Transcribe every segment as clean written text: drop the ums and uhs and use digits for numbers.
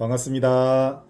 반갑습니다.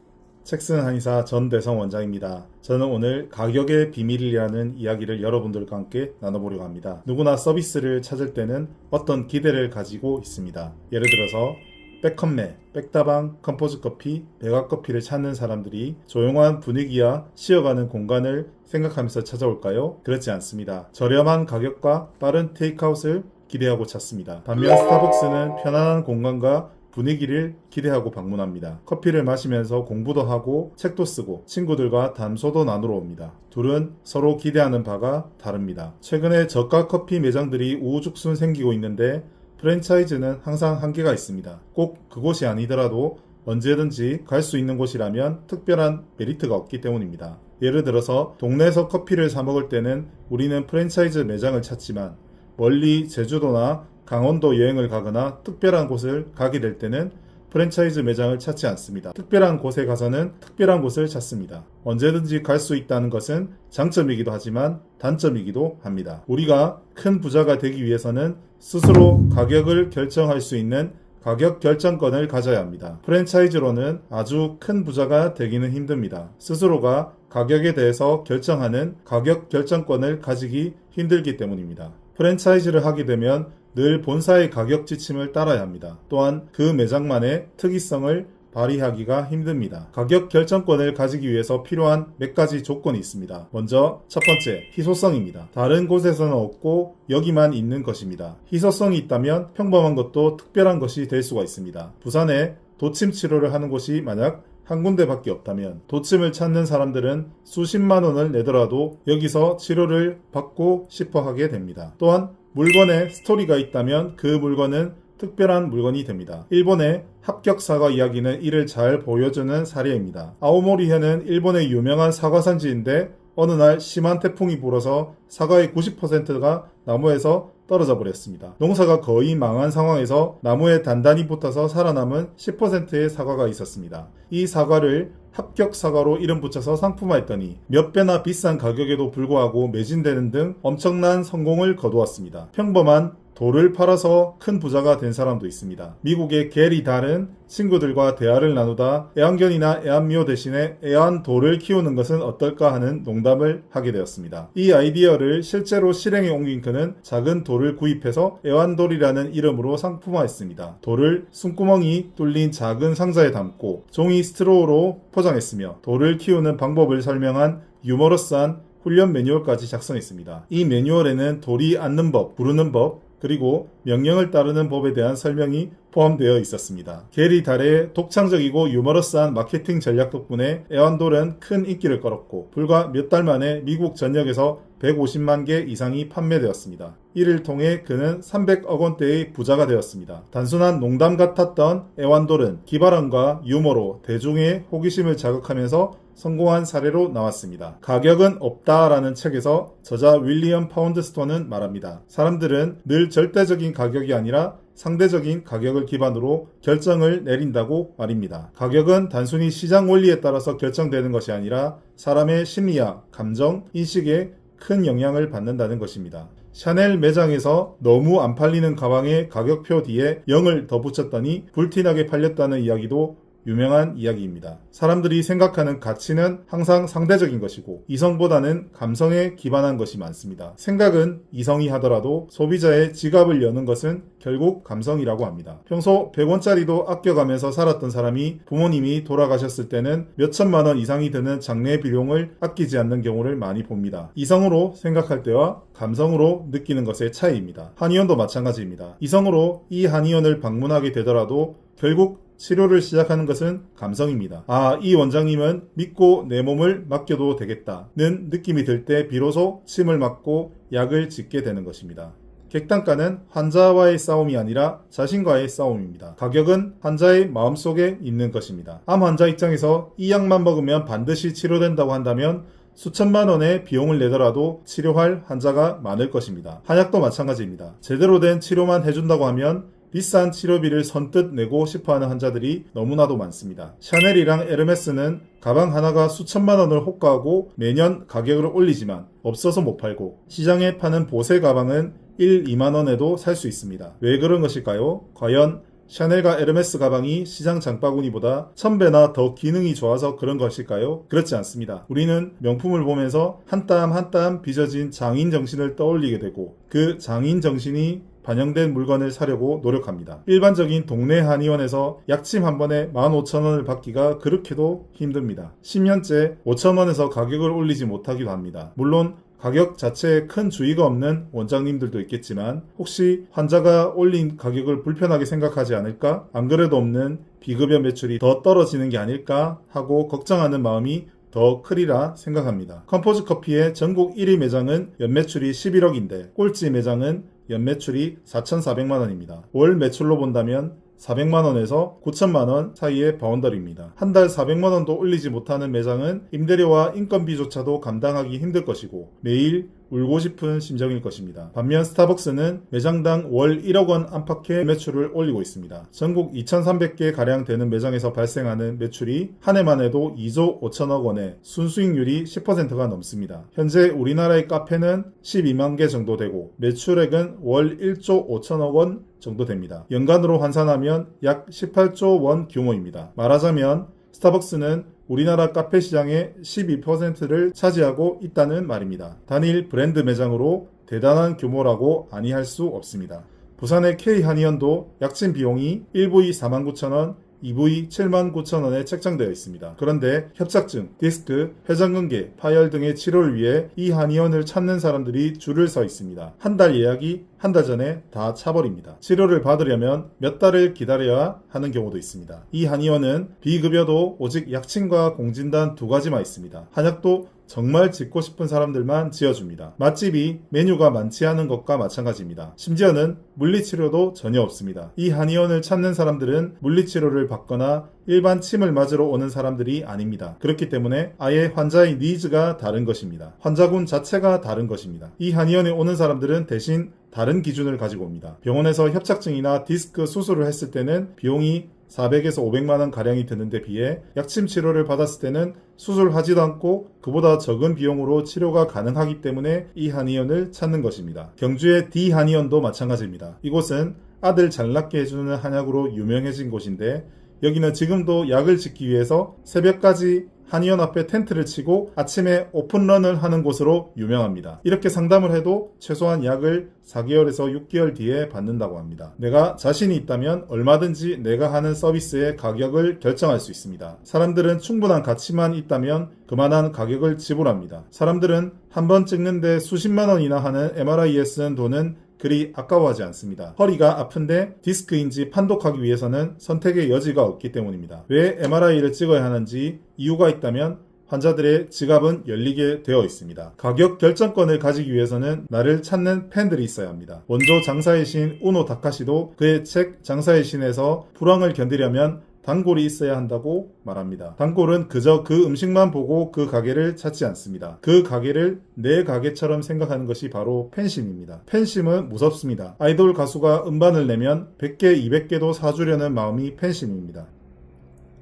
책 쓰는 한의사 전대성 원장입니다. 저는 오늘 가격의 비밀이라는 이야기를 여러분들과 함께 나눠보려고 합니다. 누구나 서비스를 찾을 때는 어떤 기대를 가지고 있습니다. 예를 들어서 백컴매, 백다방, 컴포즈커피, 백악커피를 찾는 사람들이 조용한 분위기와 쉬어가는 공간을 생각하면서 찾아올까요? 그렇지 않습니다. 저렴한 가격과 빠른 테이크아웃을 기대하고 찾습니다. 반면 스타벅스는 편안한 공간과 분위기를 기대하고 방문합니다. 커피를 마시면서 공부도 하고 책도 쓰고 친구들과 담소도 나누러 옵니다. 둘은 서로 기대하는 바가 다릅니다. 최근에 저가 커피 매장들이 우후죽순 생기고 있는데 프랜차이즈는 항상 한계가 있습니다. 꼭 그곳이 아니더라도 언제든지 갈 수 있는 곳이라면 특별한 메리트가 없기 때문입니다. 예를 들어서 동네에서 커피를 사 먹을 때는 우리는 프랜차이즈 매장을 찾지만 멀리 제주도나 강원도 여행을 가거나 특별한 곳을 가게 될 때는 프랜차이즈 매장을 찾지 않습니다. 특별한 곳에 가서는 특별한 곳을 찾습니다. 언제든지 갈 수 있다는 것은 장점이기도 하지만 단점이기도 합니다. 우리가 큰 부자가 되기 위해서는 스스로 가격을 결정할 수 있는 가격 결정권을 가져야 합니다. 프랜차이즈로는 아주 큰 부자가 되기는 힘듭니다. 스스로가 가격에 대해서 결정하는 가격 결정권을 가지기 힘들기 때문입니다. 프랜차이즈를 하게 되면 늘 본사의 가격 지침을 따라야 합니다. 또한 그 매장만의 특이성을 발휘하기가 힘듭니다. 가격 결정권을 가지기 위해서 필요한 몇 가지 조건이 있습니다. 먼저 첫 번째, 희소성입니다. 다른 곳에서는 없고 여기만 있는 것입니다. 희소성이 있다면 평범한 것도 특별한 것이 될 수가 있습니다. 부산에 도침 치료를 하는 곳이 만약 한 군데밖에 없다면 도침을 찾는 사람들은 수십만 원을 내더라도 여기서 치료를 받고 싶어 하게 됩니다. 또한 물건에 스토리가 있다면 그 물건은 특별한 물건이 됩니다. 일본의 합격 사과 이야기는 이를 잘 보여주는 사례입니다. 아오모리현은 일본의 유명한 사과 산지인데 어느 날 심한 태풍이 불어서 사과의 90%가 나무에서 떨어져 버렸습니다. 농사가 거의 망한 상황에서 나무에 단단히 붙어서 살아남은 10%의 사과가 있었습니다. 이 사과를 합격 사과로 이름 붙여서 상품화했더니 몇 배나 비싼 가격에도 불구하고 매진되는 등 엄청난 성공을 거두었습니다. 평범한 돌을 팔아서 큰 부자가 된 사람도 있습니다. 미국의 게리 달은 친구들과 대화를 나누다 애완견이나 애완미호 대신에 애완돌을 키우는 것은 어떨까 하는 농담을 하게 되었습니다. 이 아이디어를 실제로 실행에 옮긴 그는 작은 돌을 구입해서 애완돌이라는 이름으로 상품화했습니다. 돌을 숨구멍이 뚫린 작은 상자에 담고 종이 스트로우로 포장했으며 돌을 키우는 방법을 설명한 유머러스한 훈련 매뉴얼까지 작성했습니다. 이 매뉴얼에는 돌이 앉는 법, 부르는 법, 그리고 명령을 따르는 법에 대한 설명이 포함되어 있었습니다. 게리 달의 독창적이고 유머러스한 마케팅 전략 덕분에 애완돌은 큰 인기를 끌었고 불과 몇 달 만에 미국 전역에서 150만 개 이상이 판매되었습니다. 이를 통해 그는 300억 원대의 부자가 되었습니다. 단순한 농담 같았던 애완돌은 기발함과 유머로 대중의 호기심을 자극하면서 성공한 사례로 나왔습니다. 가격은 없다라는 책에서 저자 윌리엄 파운드스톤은 말합니다. 사람들은 늘 절대적인 가격이 아니라 상대적인 가격을 기반으로 결정을 내린다고 말입니다. 가격은 단순히 시장 원리에 따라서 결정되는 것이 아니라 사람의 심리와 감정, 인식에 큰 영향을 받는다는 것입니다. 샤넬 매장에서 너무 안 팔리는 가방의 가격표 뒤에 0을 더 붙였더니 불티나게 팔렸다는 이야기도 유명한 이야기입니다. 사람들이 생각하는 가치는 항상 상대적인 것이고 이성보다는 감성에 기반한 것이 많습니다. 생각은 이성이 하더라도 소비자의 지갑을 여는 것은 결국 감성이라고 합니다. 평소 100원짜리도 아껴가면서 살았던 사람이 부모님이 돌아가셨을 때는 몇천만 원 이상이 드는 장례 비용을 아끼지 않는 경우를 많이 봅니다. 이성으로 생각할 때와 감성으로 느끼는 것의 차이입니다. 한의원도 마찬가지입니다. 이성으로 이 한의원을 방문하게 되더라도 결국 치료를 시작하는 것은 감성입니다. 이 원장님은 믿고 내 몸을 맡겨도 되겠다는 느낌이 들 때 비로소 침을 맞고 약을 짓게 되는 것입니다. 객단가는 환자와의 싸움이 아니라 자신과의 싸움입니다. 가격은 환자의 마음속에 있는 것입니다. 암 환자 입장에서 이 약만 먹으면 반드시 치료된다고 한다면 수천만 원의 비용을 내더라도 치료할 환자가 많을 것입니다. 한약도 마찬가지입니다. 제대로 된 치료만 해준다고 하면 비싼 치료비를 선뜻 내고 싶어하는 환자들이 너무나도 많습니다. 샤넬이랑 에르메스는 가방 하나가 수천만 원을 호가하고 매년 가격을 올리지만 없어서 못 팔고 시장에 파는 보세 가방은 1, 2만 원에도 살 수 있습니다. 왜 그런 것일까요? 과연 샤넬과 에르메스 가방이 시장 장바구니보다 1000배나 더 기능이 좋아서 그런 것일까요? 그렇지 않습니다. 우리는 명품을 보면서 한 땀 한 땀 빚어진 장인 정신을 떠올리게 되고 그 장인 정신이 반영된 물건을 사려고 노력합니다. 일반적인 동네 한의원에서 약침 한 번에 15,000원을 받기가 그렇게도 힘듭니다. 10년째 5,000원에서 가격을 올리지 못하기도 합니다. 물론 가격 자체에 큰 주의가 없는 원장님들도 있겠지만 혹시 환자가 올린 가격을 불편하게 생각하지 않을까? 안 그래도 없는 비급여 매출이 더 떨어지는 게 아닐까 하고 걱정하는 마음이 더 크리라 생각합니다. 컴포즈 커피의 전국 1위 매장은 연매출이 11억인데 꼴찌 매장은 연매출이 4,400만원입니다. 월 매출로 본다면 400만원에서 9천만원 사이의 바운더리입니다. 한 달 400만원도 올리지 못하는 매장은 임대료와 인건비조차도 감당하기 힘들 것이고 매일 울고 싶은 심정일 것입니다. 반면 스타벅스는 매장당 월 1억원 안팎의 매출을 올리고 있습니다. 전국 2,300개 가량 되는 매장에서 발생하는 매출이 한 해만 해도 2조 5천억 원에 순수익률이 10%가 넘습니다. 현재 우리나라의 카페는 12만 개 정도 되고 매출액은 월 1조 5천억 원 정도 됩니다. 연간으로 환산하면 약 18조 원 규모입니다. 말하자면 스타벅스는 우리나라 카페 시장의 12%를 차지하고 있다는 말입니다. 단일 브랜드 매장으로 대단한 규모라고 아니할 수 없습니다. 부산의 K한의원도 약침 비용이 1부위 49,000원, 2부위 79,000원에 책정되어 있습니다. 그런데 협착증, 디스크, 회전근개, 파열 등의 치료를 위해 이 한의원을 찾는 사람들이 줄을 서 있습니다. 한 달 예약이 한 달 전에 다 차버립니다. 치료를 받으려면 몇 달을 기다려야 하는 경우도 있습니다. 이 한의원은 비급여도 오직 약침과 공진단 두 가지만 있습니다. 한약도 정말 짓고 싶은 사람들만 지어줍니다. 맛집이 메뉴가 많지 않은 것과 마찬가지입니다. 심지어는 물리치료도 전혀 없습니다. 이 한의원을 찾는 사람들은 물리치료를 받거나 일반 침을 맞으러 오는 사람들이 아닙니다. 그렇기 때문에 아예 환자의 니즈가 다른 것입니다. 환자군 자체가 다른 것입니다. 이 한의원에 오는 사람들은 대신 다른 기준을 가지고 옵니다. 병원에서 협착증이나 디스크 수술을 했을 때는 비용이 400에서 500만원 가량이 드는데 비해 약침 치료를 받았을 때는 수술하지도 않고 그보다 적은 비용으로 치료가 가능하기 때문에 이 한의원을 찾는 것입니다. 경주의 D 한의원도 마찬가지입니다. 이곳은 아들 잘 낫게 해주는 한약으로 유명해진 곳인데 여기는 지금도 약을 짓기 위해서 새벽까지 한의원 앞에 텐트를 치고 아침에 오픈런을 하는 곳으로 유명합니다. 이렇게 상담을 해도 최소한 약을 4개월에서 6개월 뒤에 받는다고 합니다. 내가 자신이 있다면 얼마든지 내가 하는 서비스의 가격을 결정할 수 있습니다. 사람들은 충분한 가치만 있다면 그만한 가격을 지불합니다. 사람들은 한 번 찍는데 수십만 원이나 하는 MRI에 쓰는 돈은 그리 아까워하지 않습니다. 허리가 아픈데 디스크인지 판독하기 위해서는 선택의 여지가 없기 때문입니다. 왜 MRI를 찍어야 하는지 이유가 있다면 환자들의 지갑은 열리게 되어 있습니다. 가격 결정권을 가지기 위해서는 나를 찾는 팬들이 있어야 합니다. 원조 장사의 신 우노 다카시도 그의 책 장사의 신에서 불황을 견디려면 단골이 있어야 한다고 말합니다. 단골은 그저 그 음식만 보고 그 가게를 찾지 않습니다. 그 가게를 내 가게처럼 생각하는 것이 바로 팬심입니다. 팬심은 무섭습니다. 아이돌 가수가 음반을 내면 100개, 200개도 사주려는 마음이 팬심입니다.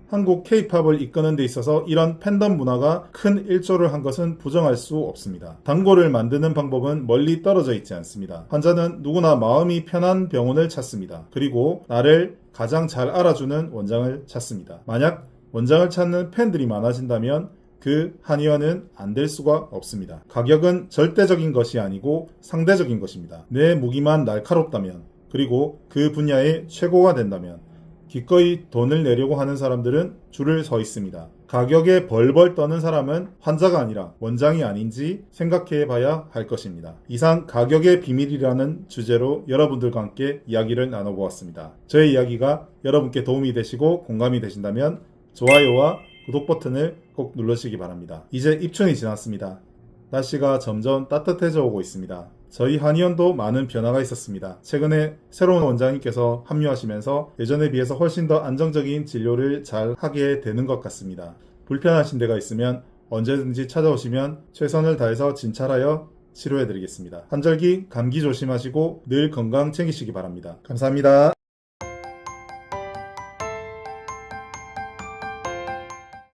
한국 K-팝을 이끄는 데 있어서 이런 팬덤 문화가 큰 일조를 한 것은 부정할 수 없습니다. 단골을 만드는 방법은 멀리 떨어져 있지 않습니다. 환자는 누구나 마음이 편한 병원을 찾습니다. 그리고 나를 가장 잘 알아주는 원장을 찾습니다. 만약 원장을 찾는 팬들이 많아진다면 그 한의원은 안 될 수가 없습니다. 가격은 절대적인 것이 아니고 상대적인 것입니다. 내 무기만 날카롭다면 그리고 그 분야의 최고가 된다면 기꺼이 돈을 내려고 하는 사람들은 줄을 서 있습니다. 가격에 벌벌 떠는 사람은 환자가 아니라 원장이 아닌지 생각해 봐야 할 것입니다. 이상 가격의 비밀이라는 주제로 여러분들과 함께 이야기를 나눠보았습니다. 저의 이야기가 여러분께 도움이 되시고 공감이 되신다면 좋아요와 구독 버튼을 꼭 눌러주시기 바랍니다. 이제 입춘이 지났습니다. 날씨가 점점 따뜻해져 오고 있습니다. 저희 한의원도 많은 변화가 있었습니다. 최근에 새로운 원장님께서 합류하시면서 예전에 비해서 훨씬 더 안정적인 진료를 잘 하게 되는 것 같습니다. 불편하신 데가 있으면 언제든지 찾아오시면 최선을 다해서 진찰하여 치료해드리겠습니다. 환절기 감기 조심하시고 늘 건강 챙기시기 바랍니다. 감사합니다.